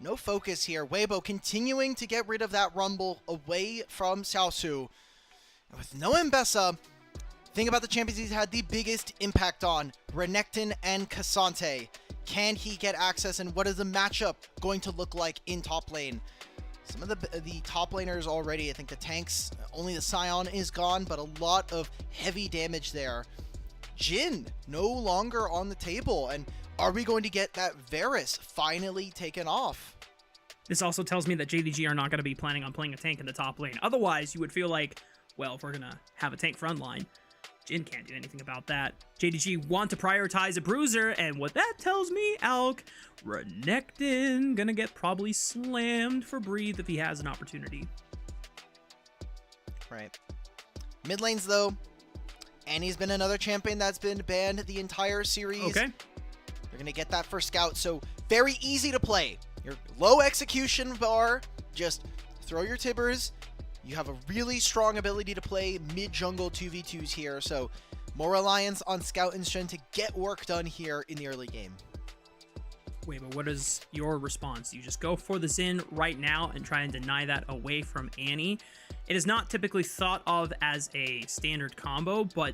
No focus here. Weibo continuing to get rid of that rumble away from Xiaoxu. With no Mbessa, think about the champions he's had the biggest impact on, Renekton and Cassante. Can he get access, and what is the matchup going to look like in top lane? Some of the top laners already, I think the tanks, only the Scion is gone, but a lot of heavy damage there. Jhin no longer on the table, and are we going to get that Varus finally taken off? This also tells me that JDG are not going to be planning on playing a tank in the top lane. Otherwise, you would feel like, well, if we're going to have a tank front line, Jhin can't do anything about that. JDG want to prioritize a bruiser, and what that tells me, Alk, Renekton gonna get probably slammed for breathe if he has an opportunity. Right. Mid lanes, though, Annie's been another champion that's been banned the entire series. Okay. You're going to get that for Scout, so very easy to play. Your low execution bar, just throw your Tibbers. You have a really strong ability to play mid-jungle 2v2s here, so more reliance on Scout and Shen to get work done here in the early game. Wait, but what is your response? You just go for the Xin right now and try and deny that away from Annie. It is not typically thought of as a standard combo, but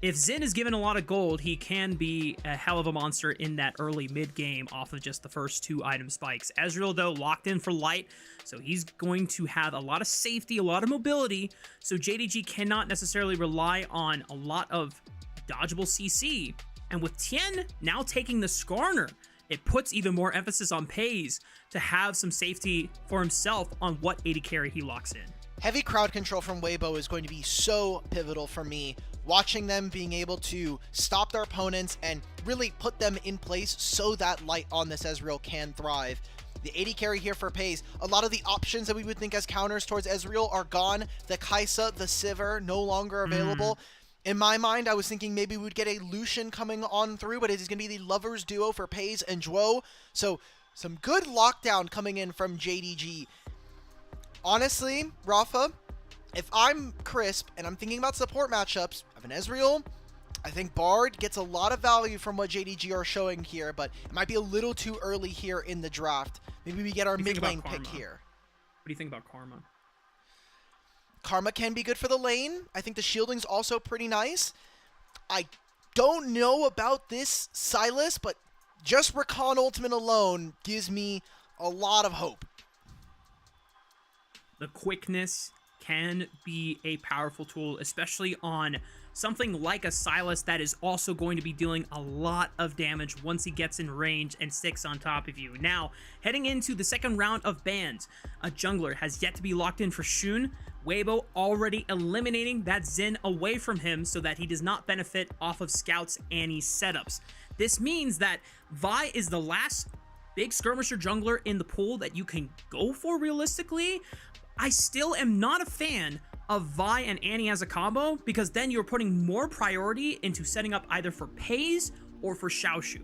if Xin is given a lot of gold, he can be a hell of a monster in that early mid game off of just the first 2 item spikes. Ezreal, though, locked in for light, so he's going to have a lot of safety, a lot of mobility, so JDG cannot necessarily rely on a lot of dodgeable CC. And with Tian now taking the Skarner, it puts even more emphasis on Peyz to have some safety for himself on what AD carry he locks in. Heavy crowd control from Weibo is going to be so pivotal for me. Watching them being able to stop their opponents and really put them in place so that light on this Ezreal can thrive. The AD carry here for Peyz, a lot of the options that we would think as counters towards Ezreal are gone. The Kai'Sa, the Sivir, no longer available. In my mind, I was thinking maybe we'd get a Lucian coming on through, but it is going to be the lovers duo for Peyz and Zhuo. So some good lockdown coming in from JDG. Honestly, Raafaa, if I'm Crisp and I'm thinking about support matchups, I have an Ezreal. I think Bard gets a lot of value from what JDG are showing here, but it might be a little too early here in the draft. Maybe we get our mid lane pick here. What do you think about Karma? Karma can be good for the lane. I think the shielding's also pretty nice. I don't know about this Sylas, but just Rakan Ultimate alone gives me a lot of hope. The quickness can be a powerful tool, especially on something like a Sylas that is also going to be dealing a lot of damage once he gets in range and sticks on top of you. Now, heading into the second round of bans, a jungler has yet to be locked in for Xun. Weibo already eliminating that Xin away from him so that he does not benefit off of Scout's Annie setups. This means that Vi is the last big skirmisher jungler in the pool that you can go for realistically. I still am not a fan of Vi and Annie as a combo, because then you're putting more priority into setting up either for Peyz or for Xiaoxu.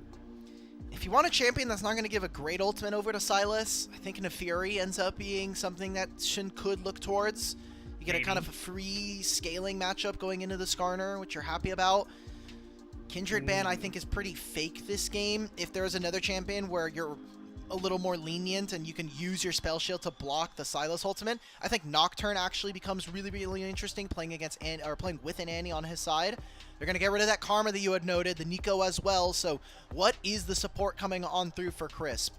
If you want a champion that's not going to give a great ultimate over to Sylas, I think Nefiri ends up being something that Shin could look towards. You get a kind of a free scaling matchup going into the Skarner, which you're happy about. Kindred ban, I think, is pretty fake this game. If there is another champion where you're a little more lenient and you can use your spell shield to block the Sylas ultimate, I think Nocturne actually becomes really, really interesting playing against playing with an Annie on his side. They're going to get rid of that Karma that you had noted, the Nico as well. So what is the support coming on through for Crisp?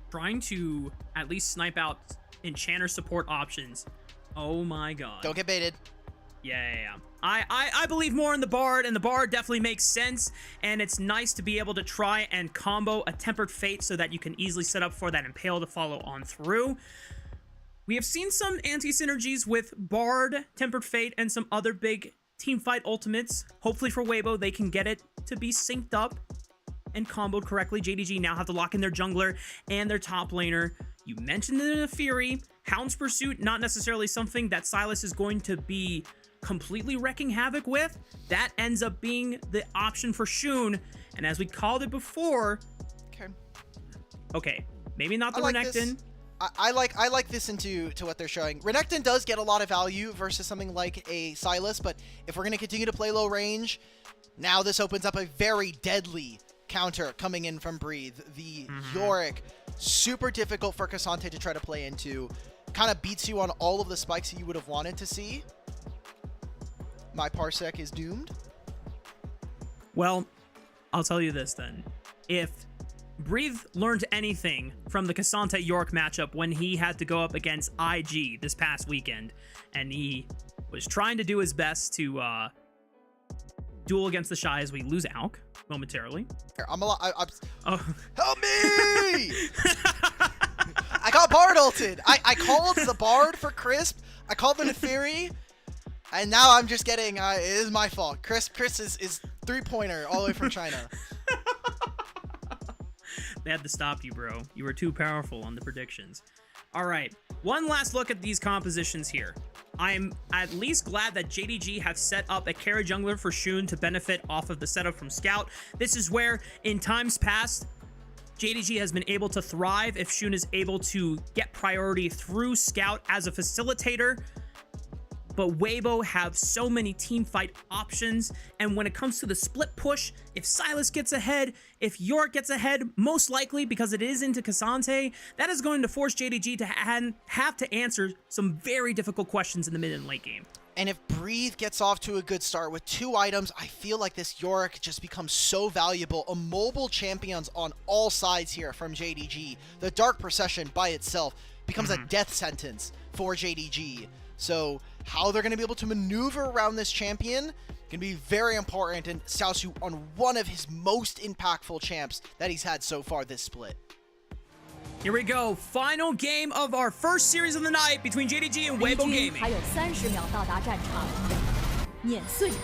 Trying to at least snipe out Enchanter support options. Oh my god. Don't get baited. Yeah. I believe more in the Bard, and the Bard definitely makes sense, and it's nice to be able to try and combo a Tempered Fate so that you can easily set up for that Impale to follow on through. We have seen some anti-synergies with Bard, Tempered Fate, and some other big teamfight ultimates. Hopefully for Weibo, they can get it to be synced up and comboed correctly. JDG now have to lock in their jungler and their top laner. You mentioned the Nefiri. Hound's Pursuit, not necessarily something that Sylas is going to be completely wrecking havoc with. That ends up being the option for Xun, and as we called it before, okay, maybe not the Renekton. I like this into what they're showing. Renekton does get a lot of value versus something like a Sylas, but if we're going to continue to play low range, now this opens up a very deadly counter coming in from Breathe. The Yorick super difficult for K'Sante to try to play into. Kind of beats you on all of the spikes that you would have wanted to see. My Parsec is doomed. Well, I'll tell you this then. If Breathe learned anything from the K'Sante York matchup when he had to go up against IG this past weekend, and he was trying to do his best to duel against the Shy as we lose Alk momentarily. Oh. Help me! I got Bard ulted. I called the Bard for Crisp. I called the Neferi. And now I'm just getting, it is my fault. Chris is 3-pointer all the way from China. They had to stop you, bro. You were too powerful on the predictions. All right, one last look at these compositions here. I'm at least glad that JDG have set up a carry jungler for Shun to benefit off of the setup from Scout. This is where, in times past, JDG has been able to thrive if Shun is able to get priority through Scout as a facilitator. But Weibo have so many team fight options, and when it comes to the split push, if Silas gets ahead, if York gets ahead, most likely because it is into K'Sante, that is going to force JDG to have to answer some very difficult questions in the mid and late game. And if Breathe gets off to a good start with 2 items, I feel like this York just becomes so valuable. A mobile champions on all sides here from JDG. The Dark Procession by itself becomes a death sentence for JDG. So how they're going to be able to maneuver around this champion can be very important, and Xiaoxu on one of his most impactful champs that he's had so far this split. Here we go, final game of our first series of the night between JDG and Weibo Gaming. 还有30秒到达战场，碾碎了。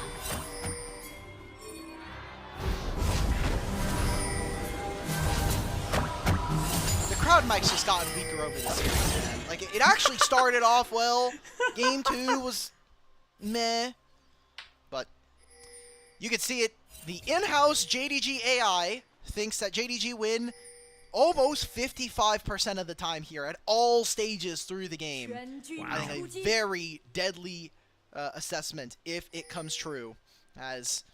Crowd mic's just gotten weaker over the series, man. Like, it actually started off well. Game 2 was meh. But you could see it. The in-house JDG AI thinks that JDG win almost 55% of the time here at all stages through the game. Wow. I think a very deadly assessment if it comes true. As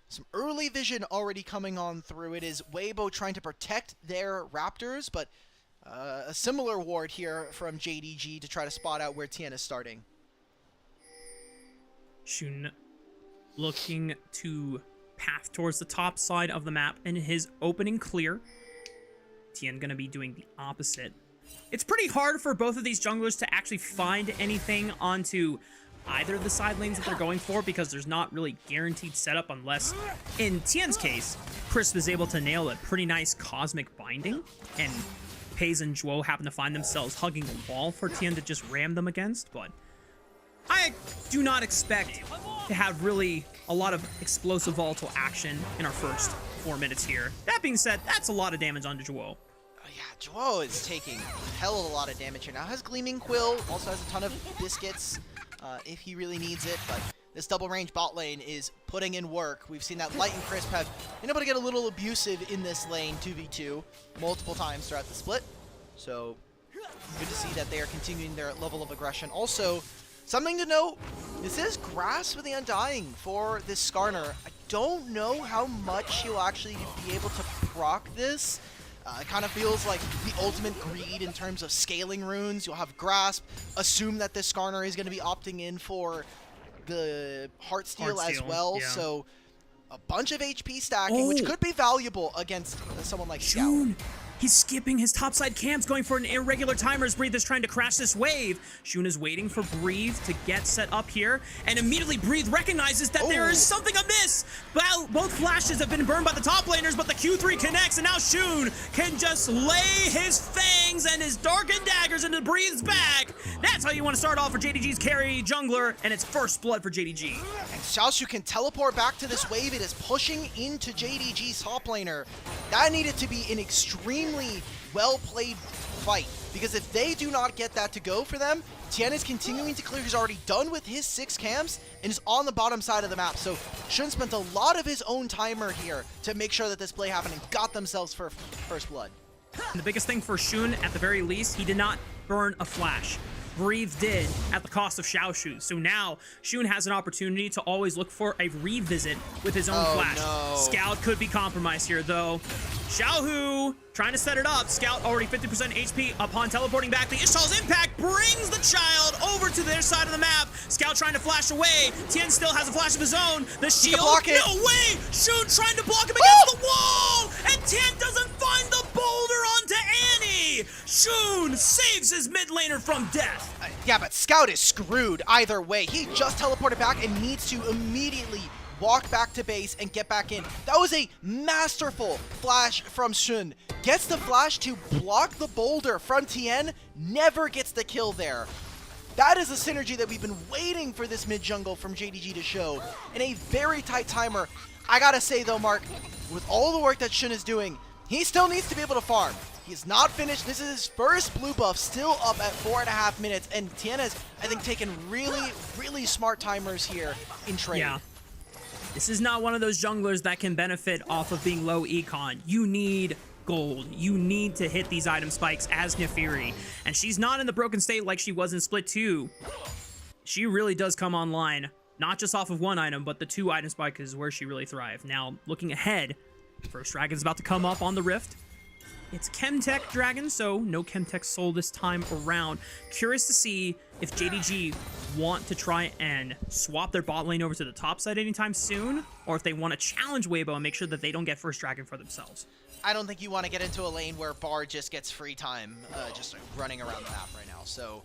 some early vision already coming on through. It is Weibo trying to protect their Raptors, but a similar ward here from JDG to try to spot out where Tian is starting. Shun looking to path towards the top side of the map in his opening clear. Tian gonna be doing the opposite. It's pretty hard for both of these junglers to actually find anything onto either of the side lanes that they're going for, because there's not really guaranteed setup unless, in Tian's case, Crisp is able to nail a pretty nice cosmic binding, and Peyz and Xiaohu happen to find themselves hugging the wall for Tian to just ram them against. But I do not expect to have really a lot of explosive volatile action in our first 4 minutes here. That being said, that's a lot of damage onto Xiaohu. Yeah, Xiaohu is taking a hell of a lot of damage here now. Has Gleaming Quill, also has a ton of biscuits if he really needs it, but this double range bot lane is putting in work. We've seen that Light and Crisp have been able to get a little abusive in this lane 2v2 multiple times throughout the split. So good to see that they are continuing their level of aggression. Also, something to note, this is Grass with the Undying for this Skarner. I don't know how much he'll actually be able to proc this. It kind of feels like the ultimate greed in terms of scaling runes. You'll have Grasp, assume that this Skarner is going to be opting in for the Heartsteel as well, yeah. So a bunch of HP stacking, which could be valuable against someone like Xiao. He's skipping his topside camps, going for an irregular timer as Breathe is trying to crash this wave. Shun is waiting for Breathe to get set up here, and immediately Breathe recognizes that there is something amiss. Well, both flashes have been burned by the top laners, but the Q3 connects, and now Shun can just lay his fangs and his darkened daggers into Breathe's back. That's how you want to start off for JDG's carry jungler, and it's first blood for JDG. And Xiaoxu can teleport back to this wave. It is pushing into JDG's top laner. That needed to be an extremely well-played fight, because if they do not get that to go for them, Tian is continuing to clear. He's already done with his 6 camps and is on the bottom side of the map. So Shun spent a lot of his own timer here to make sure that this play happened and got themselves for first blood. And the biggest thing for Shun, at the very least, he did not burn a flash. Breathe did at the cost of Xiaoxu. So now Shun has an opportunity to always look for a revisit with his own flash. No. Scout could be compromised here though. Xiaohu trying to set it up. Scout already 50% HP upon teleporting back. The Ishtal's impact brings the child over to their side of the map. Scout trying to flash away. Tian still has a flash of his own. The shield, block it. no way! Shun trying to block him against the wall! And Tian doesn't find the boulder onto Annie! Shun saves his mid laner from death. Yeah, but Scout is screwed either way. He just teleported back and needs to immediately walk back to base and get back in. That was a masterful flash from Shun. Gets the flash to block the boulder from Tian, never gets the kill there. That is a synergy that we've been waiting for this mid jungle from JDG to show in a very tight timer. I gotta say though, Mark, with all the work that Shun is doing, he still needs to be able to farm. He's not finished. This is his first blue buff, still up at 4.5 minutes, and Tian has, I think, taken really smart timers here in trade. Yeah. This is not one of those junglers that can benefit off of being low econ. You need gold. You need to hit these item spikes as Nefiri. And she's not in the broken state like she was in Split 2. She really does come online, not just off of one item, but the 2 item spike is where she really thrives. Now, looking ahead, first dragon's about to come up on the Rift. It's Chemtech Dragon, so no Chemtech Soul this time around. Curious to see if JDG want to try and swap their bot lane over to the top side anytime soon, or if they want to challenge Weibo and make sure that they don't get first dragon for themselves. I don't think you want to get into a lane where Bard just gets free time just running around the map right now. So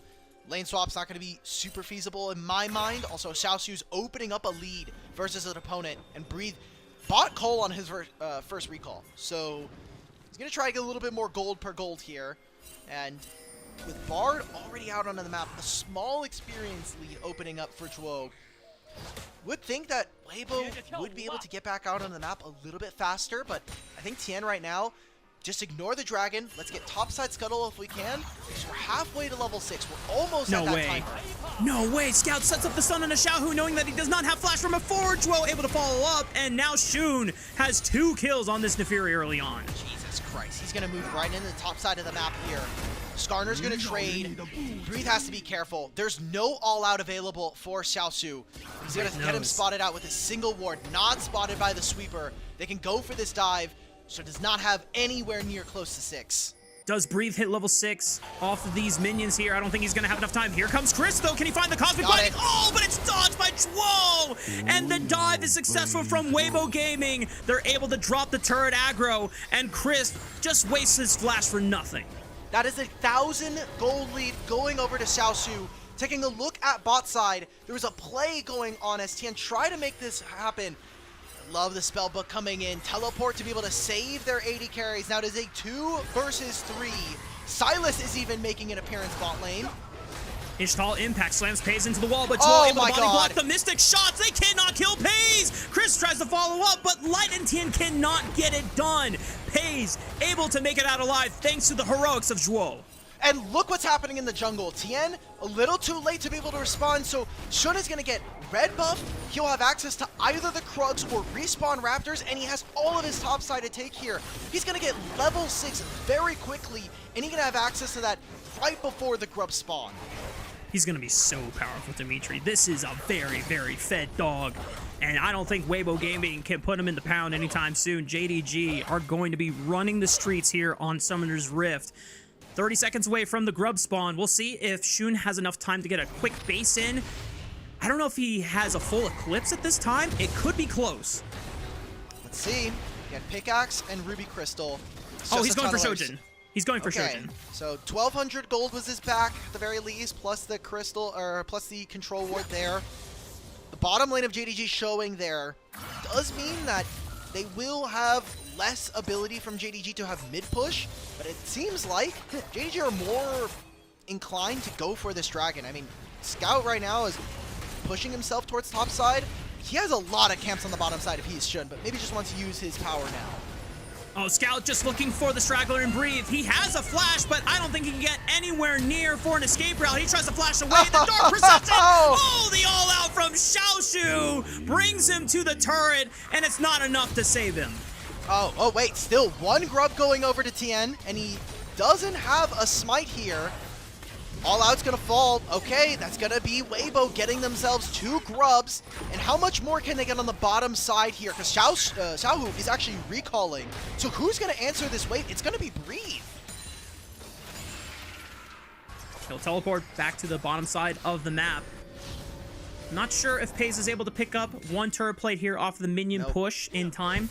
lane swap's not going to be super feasible in my mind. Also, Xiaoxu's opening up a lead versus an opponent, and Breathe bought Cole on his first recall. So he's going to try to get a little bit more gold per gold here. And with Bard already out onto the map, a small experience lead opening up for Zhuo. Would think that Weibo would be able to get back out on the map a little bit faster, but I think Tian right now, just ignore the dragon. Let's get topside scuttle if we can, because we're halfway to level 6. We're almost at that timer. No way. Scout sets up the stun on a Xiaohu, knowing that he does not have flash from a forward. Zhuo able to follow up, and now Shun has 2 kills on this Nefiri early on. Jesus Christ. He's going to move right into the top side of the map here. Skarner's going to trade. Breathe has to be careful. There's no all-out available for Xiaoxu. He's going to get him spotted out with a single ward, not spotted by the sweeper. They can go for this dive, so does not have anywhere near close to 6. Does Breathe hit level 6 off of these minions here? I don't think he's going to have enough time. Here comes Chris, though. Can he find the Cosmic Binding? Oh, but it's dodged by Zhuo! And the dive is successful from Weibo Gaming. They're able to drop the turret aggro, and Chris just wastes his flash for nothing. That is a 1,000 gold lead going over to Xiaoxu. Taking a look at bot side, there was a play going on as Tian tried to make this happen. Love the spellbook coming in. Teleport to be able to save their 80 carries. Now it is a 2 versus 3. Silas is even making an appearance bot lane. Ishtal impact slams Peyz into the wall, but Zhuo able to body block the Mystic shots. They cannot kill Peyz. Chris tries to follow up, but Light and Tian cannot get it done. Peyz able to make it out alive thanks to the heroics of Zhuo. And look what's happening in the jungle. Tian, a little too late to be able to respond, so Shun is going to get red buff. He'll have access to either the Krugs or respawn Raptors, and he has all of his top side to take here. He's going to get level 6 very quickly, and he's going to have access to that right before the grub spawn. He's going to be so powerful, Dimitri. This is a very fed dog. And I don't think Weibo Gaming can put him in the pound anytime soon. JDG are going to be running the streets here on Summoner's Rift. 30 seconds away from the grub spawn. We'll see if Shun has enough time to get a quick base in. I don't know if he has a full Eclipse at this time. It could be close. Let's see. He had Pickaxe and Ruby Crystal. Oh, he's going for Shojin. He's going for Shojin. So 1,200 gold was his back at the very least, plus the crystal, or plus the control ward there. The bottom lane of JDG showing there does mean that they will have less ability from JDG to have mid push, but it seems like JDG are more inclined to go for this dragon. I mean, Scout right now is pushing himself towards top side. He has a lot of camps on the bottom side if he should, but maybe just wants to use his power now. Oh, Scout just looking for the straggler and Breathe. He has a flash, but I don't think he can get anywhere near for an escape route. He tries to flash away. The Dark Perception! Oh, the all-out from Xiaoxu brings him to the turret, and it's not enough to save him. Oh, wait. Still one grub going over to Tian, and he doesn't have a smite here. All Out's gonna fall. Okay, that's gonna be Weibo getting themselves 2 grubs. And how much more can they get on the bottom side here? Because Xiaohu is actually recalling. So who's gonna answer this wave? It's gonna be Breathe. He'll teleport back to the bottom side of the map. Not sure if Peyz is able to pick up 1 turret plate here off the minion push in time.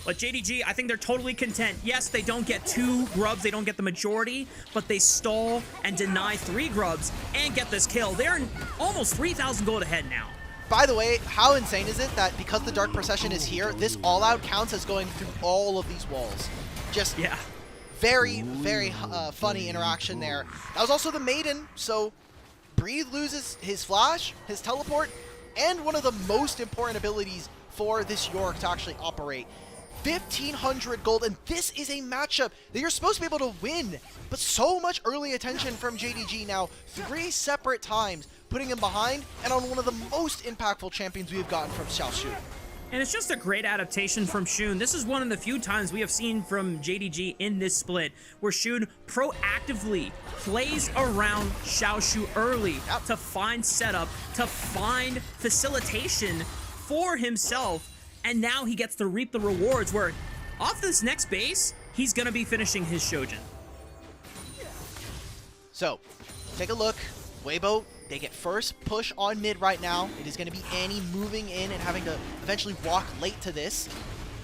But JDG, I think they're totally content. Yes, they don't get 2 grubs, they don't get the majority, but they stall and deny 3 grubs and get this kill. They're almost 3,000 gold ahead now. By the way, how insane is it that because the Dark Procession is here, this All Out counts as going through all of these walls? Just very, very funny interaction there. That was also the Maiden, so Breathe loses his flash, his teleport, and one of the most important abilities for this York to actually operate. 1,500 gold, and this is a matchup that you're supposed to be able to win, but so much early attention from JDG now, 3 separate times, putting him behind, and on one of the most impactful champions we've gotten from Xiaoxu. And it's just a great adaptation from Xun. This is one of the few times we have seen from JDG in this split where Xun proactively plays around Xiaoxu early to find setup, to find facilitation for himself, and now he gets to reap the rewards where off this next base, he's going to be finishing his Shojin. So, take a look. Weibo, they get first push on mid right now. It is going to be Annie moving in and having to eventually walk late to this.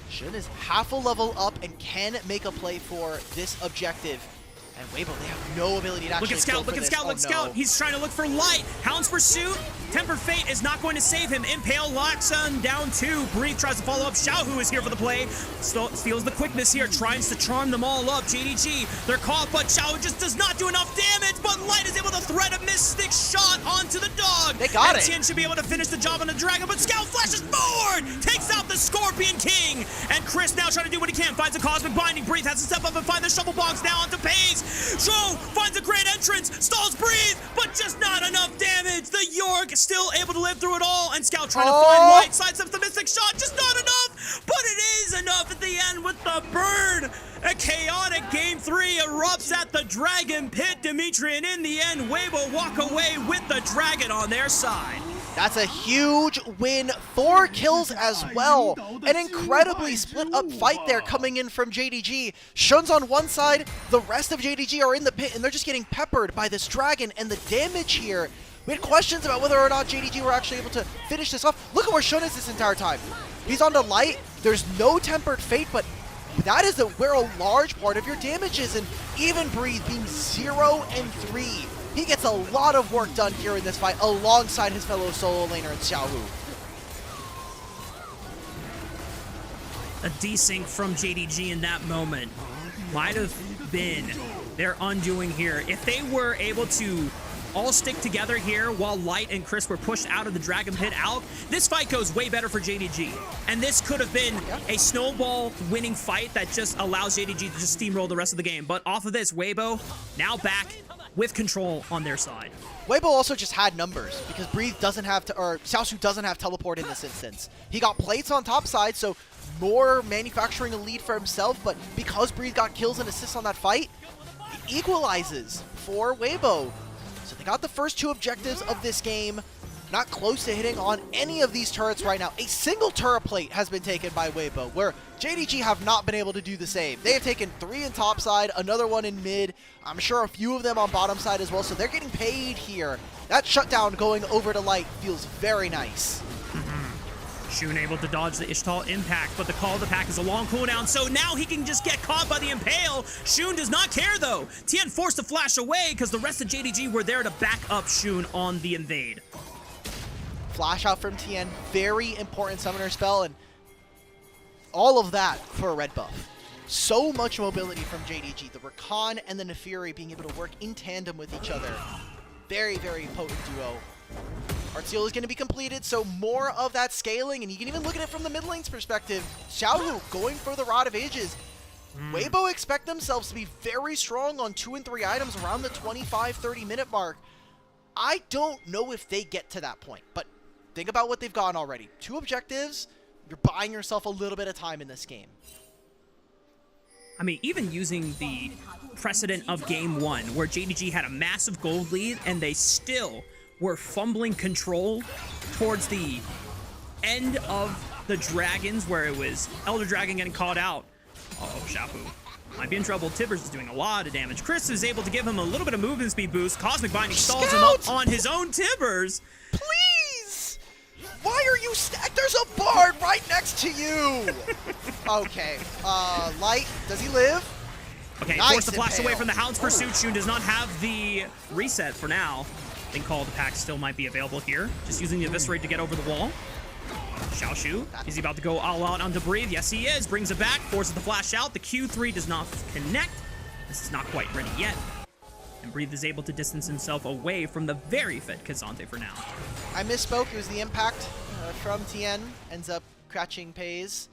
Xun is half a level up and can make a play for this objective. And Weibo, they have no ability to actually Look at Scout. He's trying to look for light. Hound's Pursuit. Tempered Fate is not going to save him. Impale locks him down 2. Breathe tries to follow up. Xiaohu is here for the play. Steals the quickness here. Tries to charm them all up. JDG, they're caught, but Xiaohu just does not do enough damage. But Light is able to thread a mystic shot onto the dog. They got it. Tian should be able to finish the job on the dragon, but Scout flashes forward. Takes out the Scorpion King. And Chris now trying to do what he can. Finds a Cosmic Binding. Breathe has to step up and find the Shovel Box now onto Peyz. Joe finds a great entrance, stalls Breathe, but just not enough damage. The York still able to live through it all, and Scout trying to find Light, sidesteps the Mystic Shot, just not enough, but it is enough at the end with the burn. A chaotic game 3 erupts at the Dragon Pit, Dimitri, and in the end, Weibo walk away with the Dragon on their side. That's a huge win. 4 kills as well. An incredibly split up fight there coming in from JDG. Xun's on one side, the rest of JDG are in the pit, and they're just getting peppered by this dragon and the damage here. We had questions about whether or not JDG were actually able to finish this off. Look at where Xun is this entire time. He's on the Light. There's no Tempered Fate, but that is where a large part of your damage is, and even Breathe being 0 and 3. He gets a lot of work done here in this fight alongside his fellow solo laner in Xiaohu. A desync from JDG in that moment might have been their undoing here. If they were able to all stick together here while Light and Chris were pushed out of the Dragon Pit Alk, this fight goes way better for JDG. And this could have been a snowball winning fight that just allows JDG to just steamroll the rest of the game. But off of this, Weibo now back with control on their side. Weibo also just had numbers because Breathe doesn't have or Xiaoxu doesn't have teleport in this instance. He got plates on top side, so more manufacturing a lead for himself, but because Breathe got kills and assists on that fight, it equalizes for Weibo. So they got the first 2 objectives of this game. Not close to hitting on any of these turrets right now. A single turret plate has been taken by Weibo, where JDG have not been able to do the same. They have taken 3 in top side, another one in mid. I'm sure a few of them on bottom side as well, so they're getting paid here. That shutdown going over to Light feels very nice. Xun able to dodge the Ishtal impact, but the call of the pack is a long cooldown, so now he can just get caught by the Impale. Xun does not care though. Tian forced to flash away because the rest of JDG were there to back up Xun on the invade. Flash out from Tian, very important summoner spell, and all of that for a red buff. So much mobility from JDG. The Rakan and the Nefiri being able to work in tandem with each other. Very, very potent duo. Art Seal is going to be completed, so more of that scaling, and you can even look at it from the mid lane's perspective. Xiaohu going for the Rod of Ages. Weibo expect themselves to be very strong on 2 and 3 items around the 25-30 minute mark. I don't know if they get to that point, but think about what they've gotten already. 2 objectives, you're buying yourself a little bit of time in this game. I mean, even using the precedent of game 1, where JDG had a massive gold lead, and they still were fumbling control towards the end of the Dragons, where it was Elder Dragon getting caught out. Uh-oh, Xiaohu might be in trouble. Tibbers is doing a lot of damage. Chris is able to give him a little bit of movement speed boost. Cosmic Binding stalls him up on his own Tibbers. Please! Why are you stacked? There's a bard right next to you! Okay, Light, does he live? Okay, Nice forced the flash impale. away from the Hound's Pursuit. Shun does not have the reset for now. I think Call of the Pack still might be available here. Just using the Eviscerate to get over the wall. Xiaoxu, is he about to go all out on Breathe? Yes, he is. Brings it back, forces the flash out. The Q3 does not connect. This is not quite ready yet. And Breathe is able to distance himself away from the very fit Kazante for now. I misspoke. It was the impact from Tian. Ends up catching Peyz.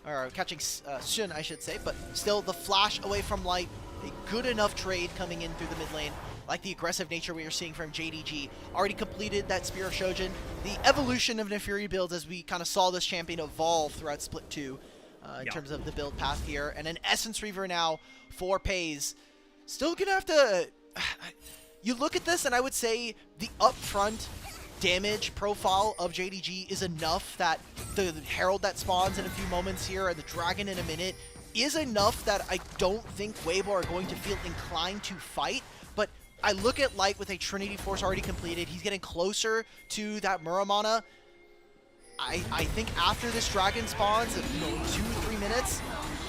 Or catching Shun, I should say. But still, the flash away from Light. A good enough trade coming in through the mid lane. Like the aggressive nature we are seeing from JDG. Already completed that Spear of Shojin. The evolution of Nefiri builds as we kind of saw this champion evolve throughout Split 2 in terms of the build path here. And an Essence Reaver now for Peyz. Still gonna have to... You look at this and I would say the upfront damage profile of JDG is enough that the Herald that spawns in a few moments here and the Dragon in a minute is enough that I don't think Weibo are going to feel inclined to fight. But I look at Light with a Trinity Force already completed. He's getting closer to that Muramana. I think after this Dragon spawns in 2-3 minutes,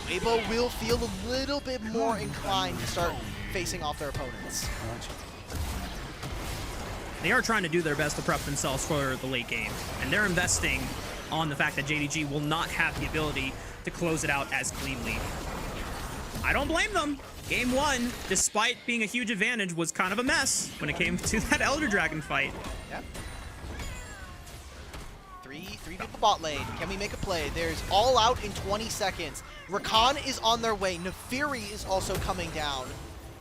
Weibo will feel a little bit more inclined to start facing off their opponents. They are trying to do their best to prep themselves for the late game, and they're investing on the fact that JDG will not have the ability to close it out as cleanly. I don't blame them. Game 1, despite being a huge advantage, was kind of a mess when it came to that Elder Dragon fight. Yeah. Three people bot lane. Can we make a play? There's All Out in 20 seconds. Rakan is on their way. Nefiri is also coming down.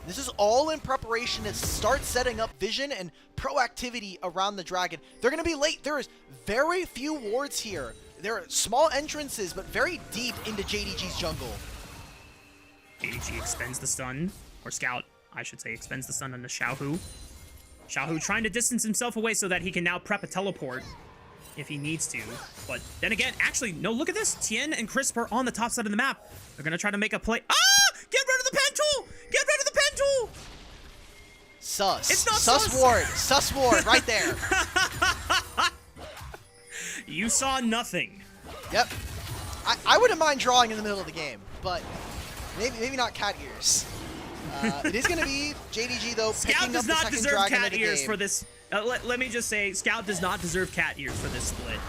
This is all in preparation to start setting up vision and proactivity around the Dragon. They're going to be late. There is very few wards here. There are small entrances, but very deep into JDG's jungle. JDG expends the stun, or Scout, I should say, expends the stun on the Xiaohu. Xiaohu trying to distance himself away so that he can now prep a teleport if he needs to. But then again, actually, no, look at this. Tian and Crisp are on the top side of the map. They're going to try to make a play. Ah! Get rid of the pen tool! Get rid of the pen tool! Sus. It's not Sus ward. Sus ward right there. You saw nothing. Yep. I wouldn't mind drawing in the middle of the game, but maybe not cat ears. It is going to be JDG, though, Scout picking up does the not second deserve Dragon cat of the ears game. for this. Let me just say, Scout does not deserve cat ears for this split.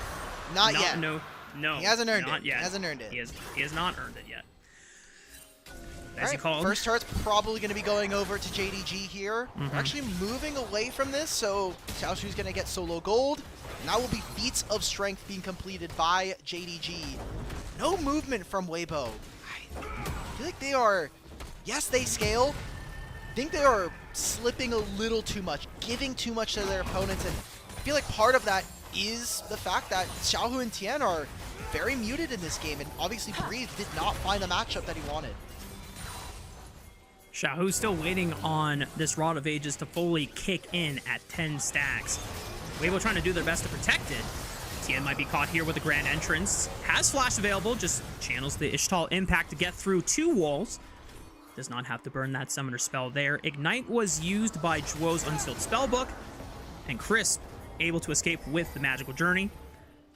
Not yet. No. He hasn't earned not it. Yet. He hasn't earned it. He has not earned it yet. As you Alright, called. first turret's probably going to be going over to JDG here. We're actually moving away from this, so Xiaoxu's going to get solo gold. And that will be feats of strength being completed by JDG. No movement from Weibo. I feel like they are, yes, they scale. I think they are slipping a little too much, giving too much to their opponents, and I feel like part of that is the fact that Xiaohu and Tian are very muted in this game, and obviously Breathe did not find the matchup that he wanted. Xiaohu's still waiting on this Rod of Ages to fully kick in at 10 stacks. Weibo trying to do their best to protect it. Tian might be caught here with a Grand Entrance. Has Flash available, just channels the Ishtal Impact to get through 2 walls. Does not have to burn that Summoner spell there. Ignite was used by Zhuo's Unsealed Spellbook. And Crisp able to escape with the Magical Journey.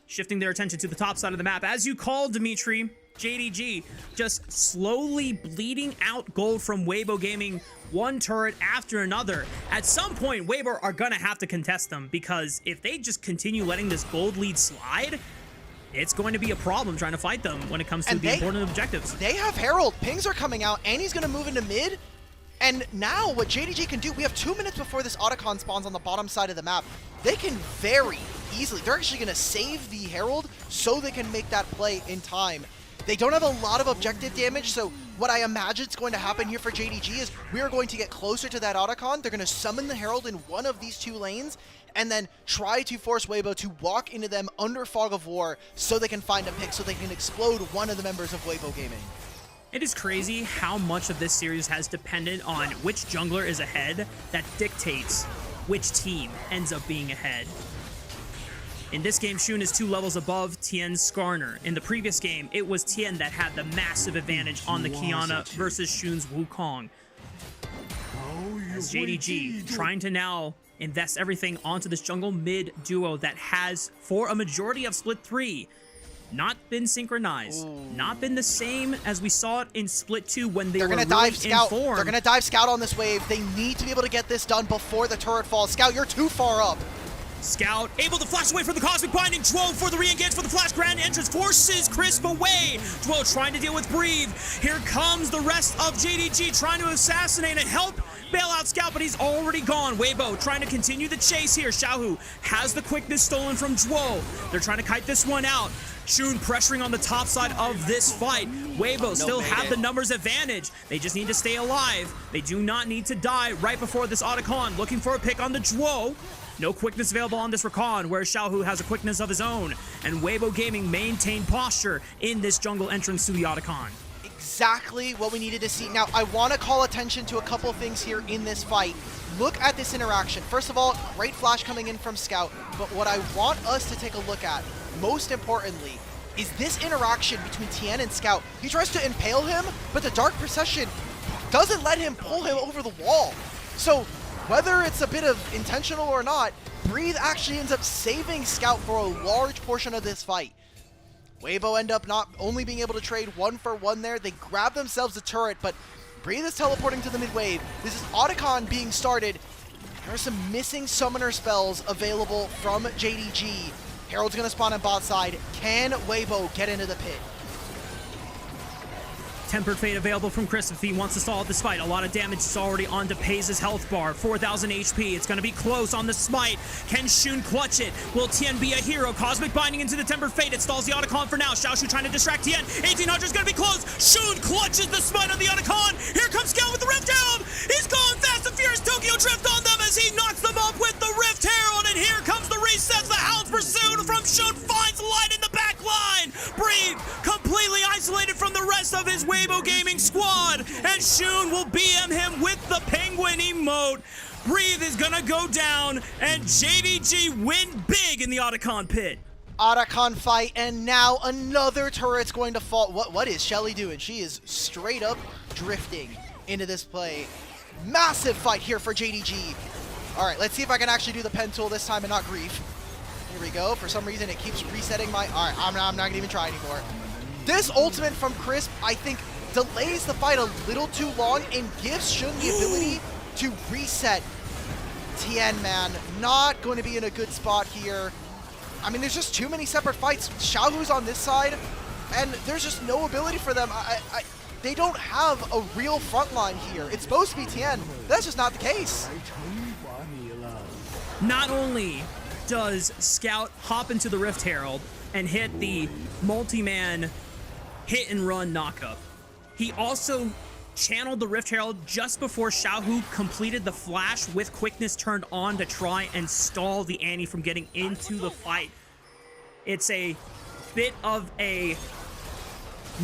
Shifting their attention to the top side of the map. As you called, Dimitri, JDG just slowly bleeding out gold from Weibo Gaming, one turret after another. At some point, Weibo are gonna have to contest them, because if they just continue letting this gold lead slide, it's going to be a problem trying to fight them when it comes to the important objectives. They have Herald. Pings are coming out, and he's going to move into mid. And now what JDG can do, we have 2 minutes before this Otacon spawns on the bottom side of the map. They can very easily, they're actually going to save the Herald so they can make that play in time. They don't have a lot of objective damage, so what I imagine is going to happen here for JDG is we are going to get closer to that Otacon. They're going to summon the Herald in one of these 2 lanes, and then try to force Weibo to walk into them under Fog of War so they can find a pick, so they can explode one of the members of Weibo Gaming. It is crazy how much of this series has depended on which jungler is ahead that dictates which team ends up being ahead. In this game, Xun is 2 levels above Tian's Skarner. In the previous game, it was Tian that had the massive advantage on the Qiyana versus Xun's Wukong. As JDG trying to now invest everything onto this jungle mid duo that has, for a majority of Split 3, not been synchronized. Not been the same as we saw it in Split 2 when they were really in form. They're gonna dive Scout on this wave. They need to be able to get this done before the turret falls. Scout, you're too far up. Scout able to flash away from the Cosmic Binding. Dwo for the re-engage for the flash. Grand entrance forces Crisp away. Dwo trying to deal with Breathe. Here comes the rest of JDG trying to assassinate and help bail out Scout, but he's already gone. Weibo trying to continue the chase here. Xiaohu has the quickness stolen from Dwo. They're trying to kite this one out. Xun pressuring on the top side of this fight. Weibo still have the numbers advantage. They just need to stay alive. They do not need to die right before this Otacon. Looking for a pick on the Dwo. No quickness available on this Rakan, where Xiaohu has a quickness of his own. And Weibo Gaming maintain posture in this jungle entrance to the Otacon. Exactly what we needed to see. Now, I want to call attention to a couple things here in this fight. Look at this interaction. First of all, great flash coming in from Scout, but what I want us to take a look at, most importantly, is this interaction between Tian and Scout. He tries to impale him, but the Dark Procession doesn't let him pull him over the wall. So, whether it's a bit of intentional or not, Breathe actually ends up saving Scout for a large portion of this fight. Weibo end up not only being able to trade 1-for-1 there, they grab themselves a turret, but Breathe is teleporting to the mid wave. This is Otacon being started. There are some missing summoner spells available from JDG. Herald's gonna spawn on bot side. Can Weibo get into the pit? Tempered Fate available from Chris if he wants to stall this fight. A lot of damage is already onto Peyz's health bar. 4,000 HP. It's going to be close on the smite. Can Xun clutch it? Will Tian be a hero? Cosmic Binding into the Tempered Fate. It stalls the Otacon for now. Xiaoxu trying to distract Tian. 1800 is going to be close. Xun clutches the smite on the Otacon. Here comes Scout with the Rift Herald. He's going fast and furious. Tokyo Drift on them as he knocks them up with the Rift Herald. And here comes the resets. The Hound's Pursuit from Xun finds light in the back line. Breathe completely isolated from the rest of his Weibo Gaming squad, and Xun will BM him with the penguin emote. Breathe is gonna go down, and JDG win big in the Otacon pit. Otacon fight, and now another turret's going to fall. What is Shelly doing? She is straight up drifting into this play. Massive fight here for JDG. All right, let's see if I can actually do the pen tool this time and not grief. Here we go. For some reason, it keeps resetting my... All right, I'm not gonna even try anymore. This ultimate from Crisp, I think, delays the fight a little too long and gives Xun the ability to reset. Tian, man, not going to be in a good spot here. I mean, there's just too many separate fights. Xiaohu's on this side, and there's just no ability for them. They don't have a real front line here. It's supposed to be Tian. That's just not the case. Not only does Scout hop into the Rift Herald and hit the multi-man hit and run knockup, he also channeled the Rift Herald just before Xiaohu completed the flash with quickness turned on to try and stall the Annie from getting into the fight. It's a bit of a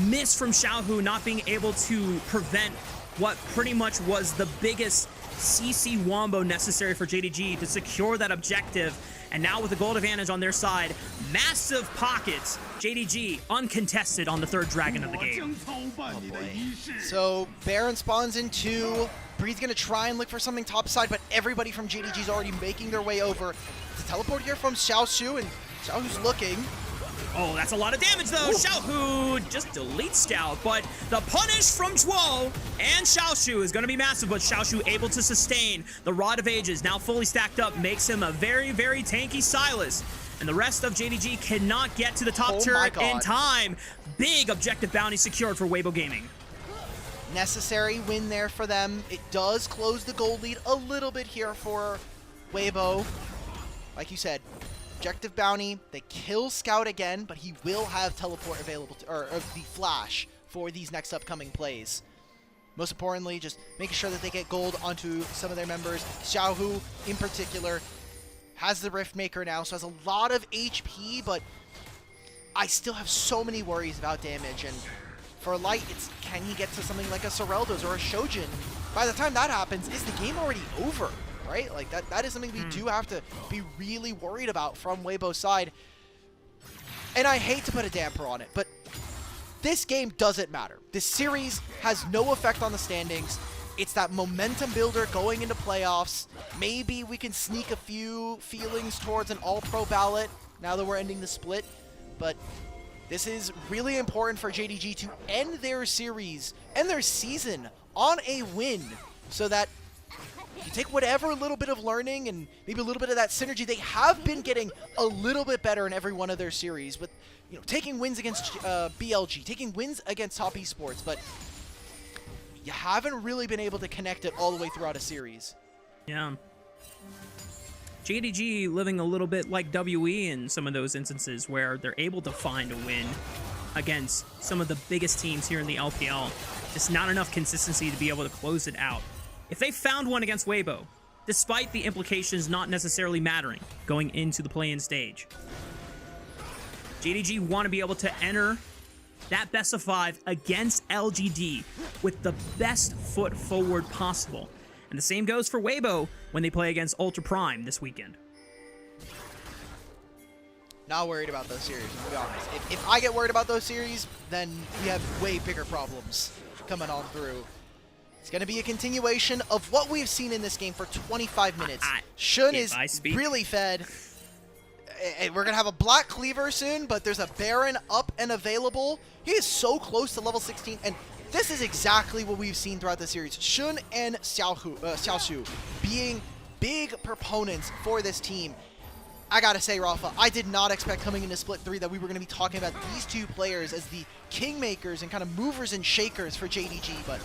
miss from Xiaohu not being able to prevent what pretty much was the biggest CC wombo necessary for JDG to secure that objective. And now with the gold advantage on their side, massive pockets. JDG uncontested on the third dragon of the game. Oh boy. So Baron spawns in 2. Breeze's gonna try and look for something top side, but everybody from JDG is already making their way over. The teleport here from Xiaoxu, and Xiaohu's looking. Oh, that's a lot of damage though. Xiaohu just deletes Scout, but the punish from Dwo and Xiaoxu is going to be massive, but Xiaoxu able to sustain. The Rod of Ages now fully stacked up makes him a very, very tanky Silas. And the rest of JDG cannot get to the top turret in time. Big objective bounty secured for Weibo Gaming. Necessary win there for them. It does close the gold lead a little bit here for Weibo. Like you said, objective bounty, they kill Scout again, but he will have teleport available, or the flash for these next upcoming plays. Most importantly, just making sure that they get gold onto some of their members. Xiaohu, in particular, has the Rift Maker now, so has a lot of HP, but I still have so many worries about damage, and For Light, it's can he get to something like a Serelda's or a Shojin? By the time that happens, is the game already over, right? Like that is something we do have to be really worried about from Weibo's side. And I hate to put a damper on it, but this game doesn't matter. This series has no effect on the standings. It's that momentum builder going into playoffs. Maybe we can sneak a few feelings towards an all-pro ballot now that we're ending the split. But this is really important for JDG to end their series, end their season on a win, so that you take whatever little bit of learning and maybe a little bit of that synergy. They have been getting a little bit better in every one of their series, but you know, taking wins against BLG, taking wins against Top Esports, but you haven't really been able to connect it all the way throughout a series. Yeah. JDG living a little bit like WE in some of those instances where they're able to find a win against some of the biggest teams here in the LPL. Just not enough consistency to be able to close it out. If they found one against Weibo, despite the implications not necessarily mattering going into the play-in stage, JDG want to be able to enter that best of 5 against LGD with the best foot forward possible. And the same goes for Weibo when they play against Ultra Prime this weekend. Not worried about those series, to be honest. If I get worried about those series, then we have way bigger problems coming on through. It's going to be a continuation of what we've seen in this game for 25 minutes. Shun is really fed. We're going to have a Black Cleaver soon, but there's a Baron up and available. He is so close to level 16, and this is exactly what we've seen throughout the series. Shun and Xiaoxu being big proponents for this team. I gotta say, Raafaa, I did not expect coming into Split 3 that we were going to be talking about these two players as the kingmakers and kind of movers and shakers for JDG, but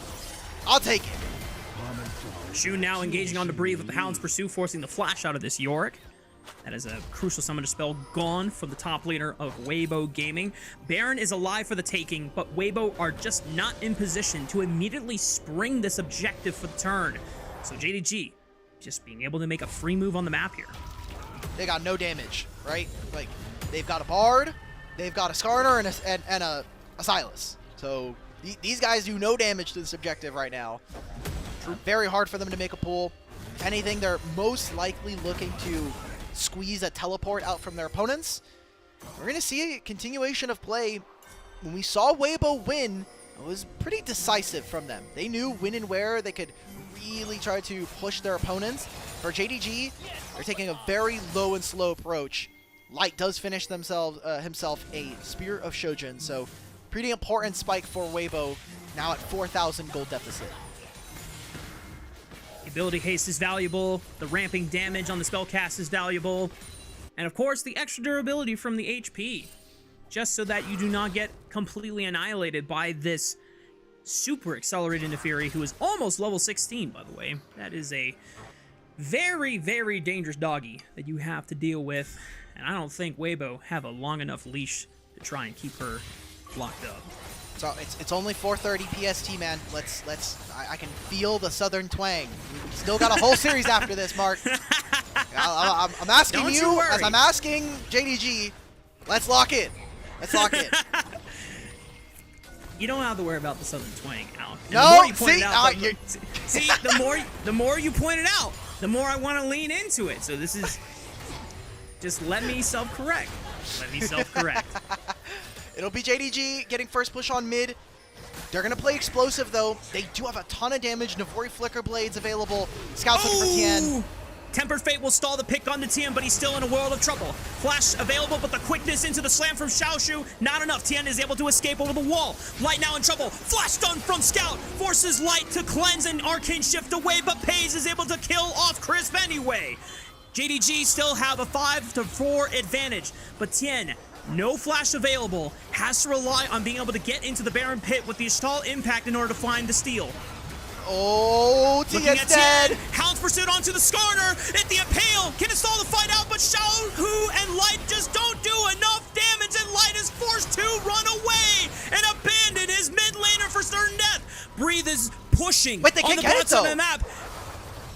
I'll take it. Shu now engaging on to Breathe with the Hound's Pursue, forcing the flash out of this Yorick. That is a crucial summon to spell gone from the top laner of Weibo Gaming. Baron is alive for the taking, but Weibo are just not in position to immediately spring this objective for the turn. So JDG just being able to make a free move on the map here. They got no damage, right? Like, they've got a Bard, they've got a Skarner, and a Silas. So these guys do no damage to this objective right now. Very hard for them to make a pull. If anything, they're most likely looking to squeeze a teleport out from their opponents. We're going to see a continuation of play. When we saw Weibo win, it was pretty decisive from them. They knew when and where they could really try to push their opponents. For JDG, they're taking a very low and slow approach. Light does finish himself a Spear of Shojin, so pretty important spike for Weibo, now at 4,000 gold deficit. The ability haste is valuable, the ramping damage on the spell cast is valuable, and of course the extra durability from the HP, just so that you do not get completely annihilated by this super accelerated Neferi, who is almost level 16, by the way. That is a very, very dangerous doggy that you have to deal with, and I don't think Weibo have a long enough leash to try and keep her locked up. So it's only 4:30 PST, man. I can feel the southern twang. We still got a whole series after this, Mark. I'm asking you as I'm asking JDG, let's lock it. Let's lock it. You don't have to worry about the southern twang, Alk. No, the more you point it out, the more I want to lean into it. So this is just let me self-correct. Let me self-correct. It'll be JDG getting first push on mid. They're going to play explosive, though. They do have a ton of damage. Navori Flicker Blades available. Scouts looking for Tian. Tempered Fate will stall the pick on the Tian, but he's still in a world of trouble. Flash available, but the quickness into the slam from Xiaoxu, not enough. Tian is able to escape over the wall. Light now in trouble. Flash stun from Scout. Forces Light to cleanse and Arcane Shift away, but Peyz is able to kill off Crisp anyway. JDG still have a 5-4 advantage, but Tian, no flash available, has to rely on being able to get into the Baron Pit with the stall impact in order to find the steal. Oh, Tian's dead! Hound's Pursuit onto the Skarner at the Impale. Can it stall the fight out? But Xiaohu and Light just don't do enough damage, and Light is forced to run away and abandon his mid laner for certain death. Breathe is pushing on the bottom of the map.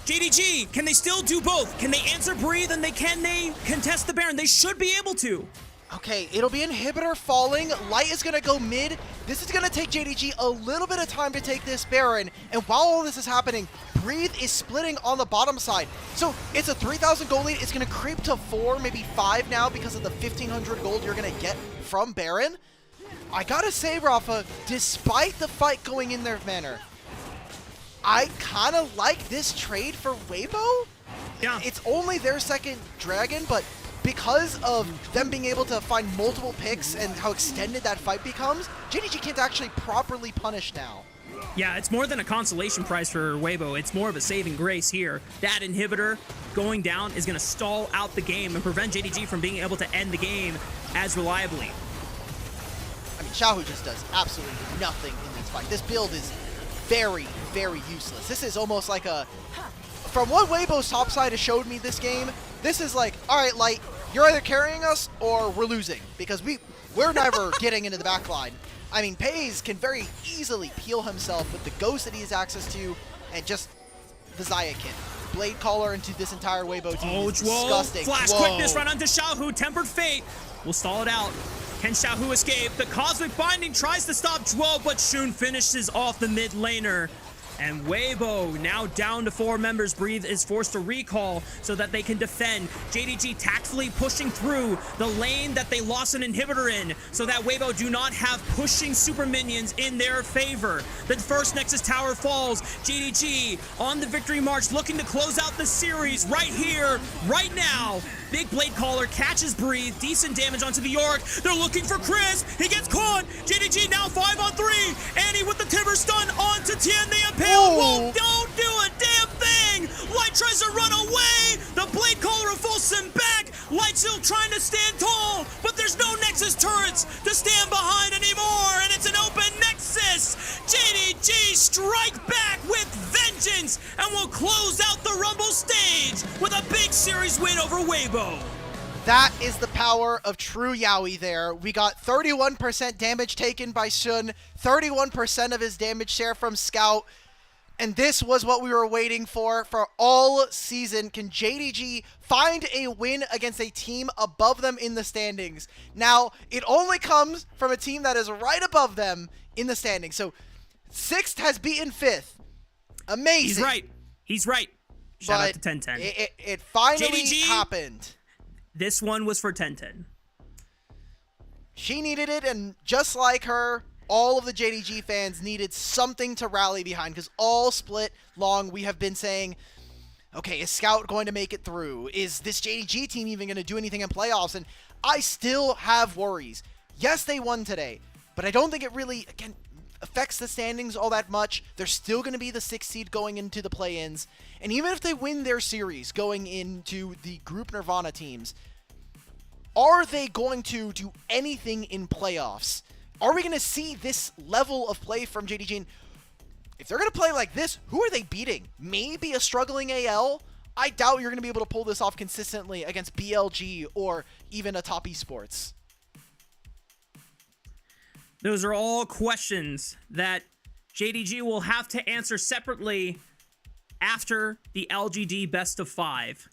JDG, can they still do both? Can they answer Breathe and can they contest the Baron? They should be able to. Okay, it'll be Inhibitor falling. Light is going to go mid. This is going to take JDG a little bit of time to take this Baron, and while all this is happening, Breathe is splitting on the bottom side. So it's a 3,000 gold lead. It's going to creep to 4, maybe 5 now because of the 1,500 gold you're going to get from Baron. I gotta say, Raafaa, despite the fight going in their manner, I kind of like this trade for Weibo. Yeah. It's only their second dragon, but because of them being able to find multiple picks and how extended that fight becomes, JDG can't actually properly punish now. Yeah, it's more than a consolation prize for Weibo. It's more of a saving grace here. That inhibitor going down is going to stall out the game and prevent JDG from being able to end the game as reliably. I mean, Xiaohu just does absolutely nothing in this fight. This build is very, very useless. This is almost like a... From what Weibo's top side has showed me this game, this is like, all right, Light, you're either carrying us or we're losing because we're never getting into the back line. I mean, Peyz can very easily peel himself with the ghost that he has access to and just the Zayakin. Blade Caller into this entire Weibo team is disgusting. Flash quickness right onto Xiaohu. Tempered Fate will stall it out. Can Xiaohu escape? The Cosmic Binding tries to stop Dwo, but Shun finishes off the mid laner. And Weibo now down to 4 members. Breathe is forced to recall so that they can defend. JDG tactfully pushing through the lane that they lost an inhibitor in so that Weibo do not have pushing super minions in their favor. The first Nexus tower falls. JDG on the victory march looking to close out the series right here, right now. Big Blade Caller catches Breathe. Decent damage onto the York. They're looking for Chris. He gets caught. JDG now 5-on-3. Annie with the Timber stun onto Tian. The Impale don't do a damn thing. Light tries to run away. The Blade Caller refulses him back. Light still trying to stand tall, but there's no Nexus turrets to stand behind anymore, and it's an open Nexus. JDG strike back with vengeance and will close out the Rumble stage with a big series win over Weibo. That is the power of true Yaoi there. We got 31% damage taken by Shun, 31% of his damage share from Scout, and this was what we were waiting for all season. Can JDG find a win against a team above them in the standings? Now, it only comes from a team that is right above them in the standings. So, 6th has beaten 5th. Amazing. He's right. He's right. Shout out to 1010. It finally JDG, happened. This one was for 1010. She needed it, and just like her, all of the JDG fans needed something to rally behind, because all split long we have been saying, okay, is Scout going to make it through? Is this JDG team even going to do anything in playoffs? And I still have worries. Yes, they won today, but I don't think it really, again, affects the standings all that much. They're still going to be the 6th seed going into the play-ins. And even if they win their series going into the Group Nirvana teams, are they going to do anything in playoffs? Are we going to see this level of play from JDG? And if they're going to play like this, who are they beating? Maybe a struggling AL? I doubt you're going to be able to pull this off consistently against BLG or even a top esports. Those are all questions that JDG will have to answer separately after the LGD best of 5.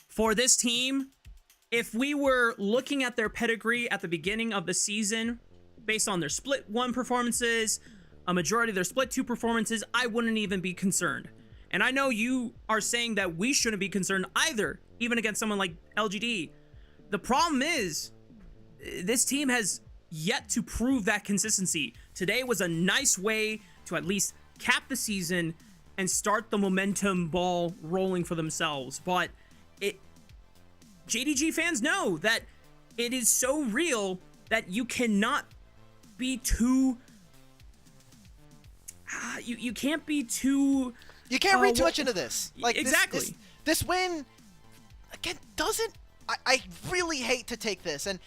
For this team, if we were looking at their pedigree at the beginning of the season, based on their split 1 performances, a majority of their split 2 performances, I wouldn't even be concerned. And I know you are saying that we shouldn't be concerned either, even against someone like LGD. The problem is, this team has yet to prove that consistency. Today was a nice way to at least cap the season and start the momentum ball rolling for themselves. But JDG fans know that it is so real that you cannot be too... You can't be too... You can't read too much into this. Like exactly. This win, again, doesn't... I really hate to take this, and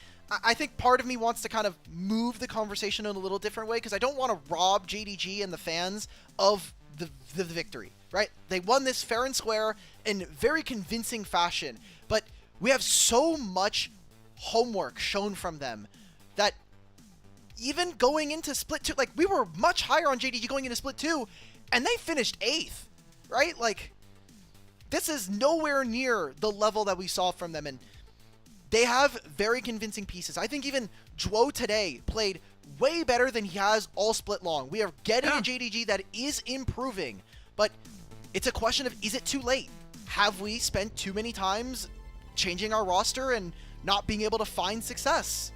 I think part of me wants to kind of move the conversation in a little different way, because I don't want to rob JDG and the fans of the victory, right? They won this fair and square in very convincing fashion, but we have so much homework shown from them that even going into Split 2, like, we were much higher on JDG going into Split 2, and they finished 8th, right? Like, this is nowhere near the level that we saw from them, and they have very convincing pieces. I think even Dwo today played way better than he has all split long. We are getting Yeah. a JDG that is improving, but it's a question of, is it too late? Have we spent too many times changing our roster and not being able to find success?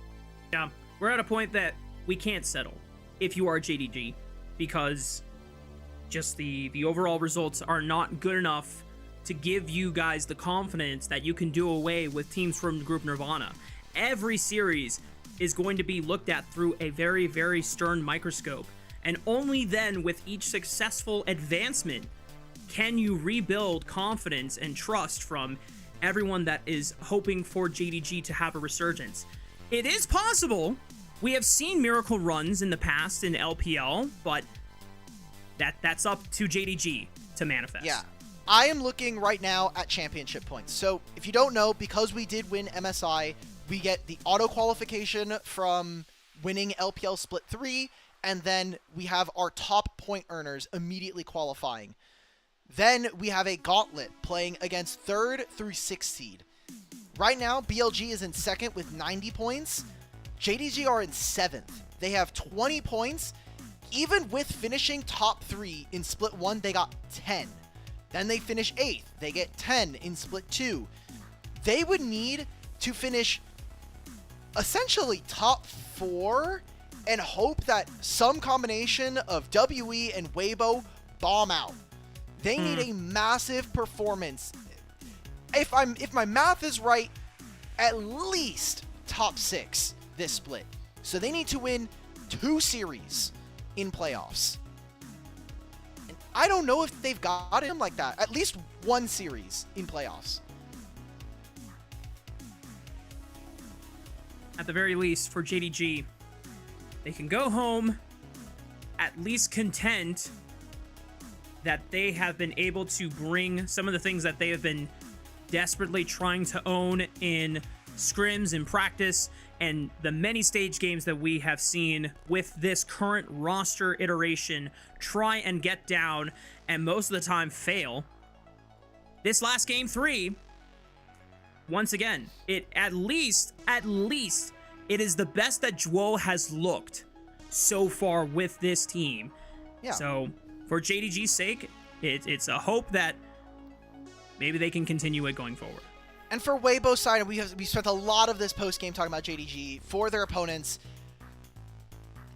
Yeah, we're at a point that we can't settle if you are JDG, because just the overall results are not good enough to give you guys the confidence that you can do away with teams from Group Nirvana. Every series is going to be looked at through a very, very stern microscope, and only then, with each successful advancement, can you rebuild confidence and trust from everyone that is hoping for JDG to have a resurgence. It is possible. We have seen miracle runs in the past in LPL, but that's up to JDG to manifest. Yeah. I am looking right now at championship points. So if you don't know, because we did win MSI, we get the auto qualification from winning LPL Split 3, and then we have our top point earners immediately qualifying. Then we have a gauntlet playing against 3rd through 6th seed. Right now, BLG is in 2nd with 90 points. JDG are in 7th. They have 20 points. Even with finishing top 3 in Split 1, they got 10. Then they finish 8th. They get 10 in Split 2. They would need to finish essentially top 4 and hope that some combination of WE and Weibo bomb out. They need a massive performance. If my math is right, at least top 6 this split. So they need to win 2 series in playoffs. And I don't know if they've got him like that. At least 1 series in playoffs. At the very least, for JDG, they can go home at least content that they have been able to bring some of the things that they have been desperately trying to own in scrims and practice, and the many stage games that we have seen with this current roster iteration try and get down, and most of the time fail. This last game 3, once again, it at least it is the best that Zhuo has looked so far with this team. Yeah. So for JDG's sake, it's a hope that maybe they can continue it going forward. And for Weibo's side, we spent a lot of this post-game talking about JDG for their opponents.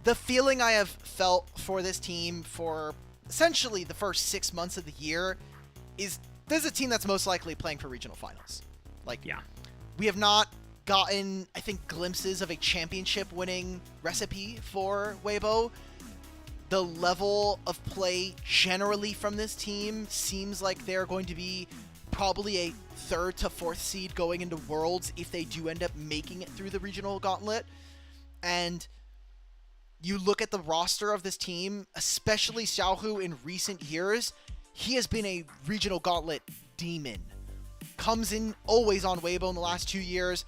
The feeling I have felt for this team for essentially the first 6 months of the year is this is a team that's most likely playing for regional finals. Like, Yeah. we have not gotten, I think, glimpses of a championship-winning recipe for Weibo. The level of play generally from this team seems like they're going to be probably a 3rd to 4th seed going into Worlds if they do end up making it through the regional gauntlet. And you look at the roster of this team, especially Xiaohu in recent years, he has been a regional gauntlet demon. Comes in always on Weibo in the last 2 years,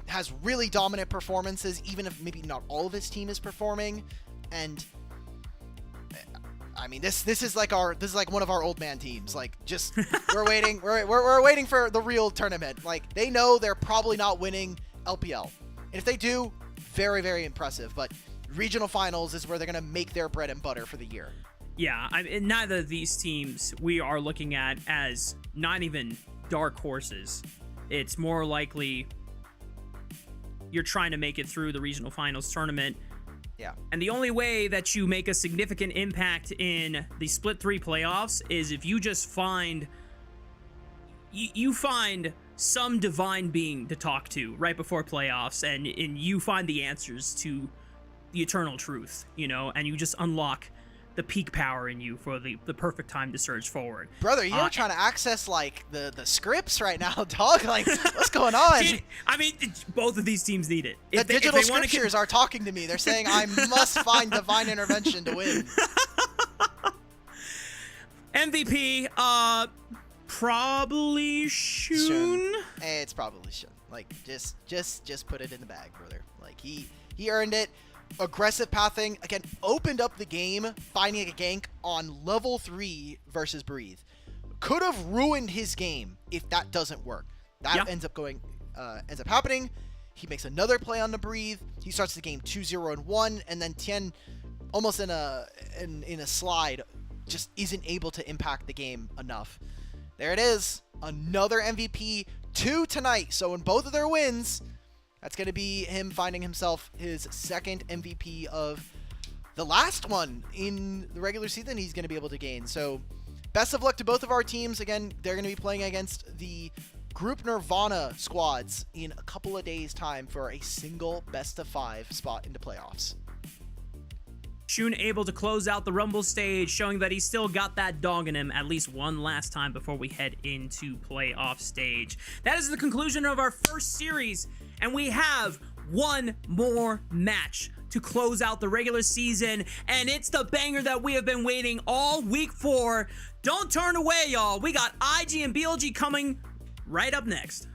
has really dominant performances, even if maybe not all of his team is performing. And I mean, this is like one of our old man teams. Like, just we're waiting for the real tournament. Like, they know they're probably not winning LPL, and if they do, very, very impressive. But regional finals is where they're gonna make their bread and butter for the year. Yeah, neither of these teams we are looking at as not even dark horses. It's more likely you're trying to make it through the regional finals tournament. Yeah. And the only way that you make a significant impact in the Split 3 playoffs is if you just find you find some divine being to talk to right before playoffs, and you find the answers to the eternal truth, and you just unlock the peak power in you for the perfect time to surge forward. Brother, you're trying to access, like, the scripts right now, dog. Like, what's going on? I mean, both of these teams need it. The digital scriptures are talking to me. They're saying I must find divine intervention to win. MVP, probably Shun. It's probably Shun. Like, just put it in the bag, brother. Like, he earned it. Aggressive pathing, again, opened up the game, finding a gank on level 3 versus Breathe. Could have ruined his game if that doesn't work. That ends up happening. He makes another play on the breathe. He starts the game 2-0 and 1, and then Tian, almost in a slide, just isn't able to impact the game enough. There it is, another MVP, 2 tonight. So in both of their wins, that's going to be him finding himself his second MVP of the last one in the regular season he's going to be able to gain. So best of luck to both of our teams. Again, they're going to be playing against the Group Nirvana squads in a couple of days' time for a single best-of-5 spot into playoffs. Shun able to close out the Rumble stage, showing that he's still got that dog in him at least one last time before we head into playoff stage. That is the conclusion of our first series, and we have one more match to close out the regular season, and it's the banger that we have been waiting all week for. Don't turn away, y'all. We got IG and BLG coming right up next.